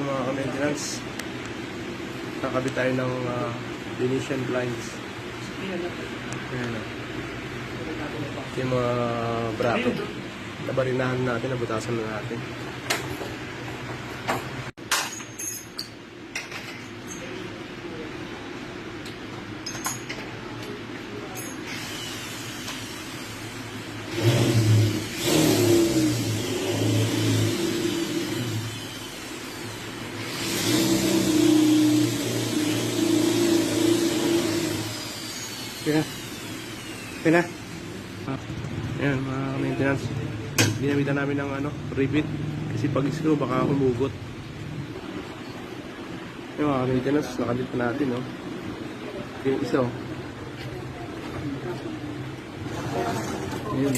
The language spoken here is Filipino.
mga maintenance. Kakabit tayo ng Venetian blinds. Ayan na. Ito yung mga bracket. Nabarinahan natin, nabutasan na natin. Okay na. Ayan, mga maintenance. Ginamitan namin ng rivet. Kasi pag screw baka humugot. Yung mga maintenance, nakabit pa natin, no? Yung isa, oh. Ayan.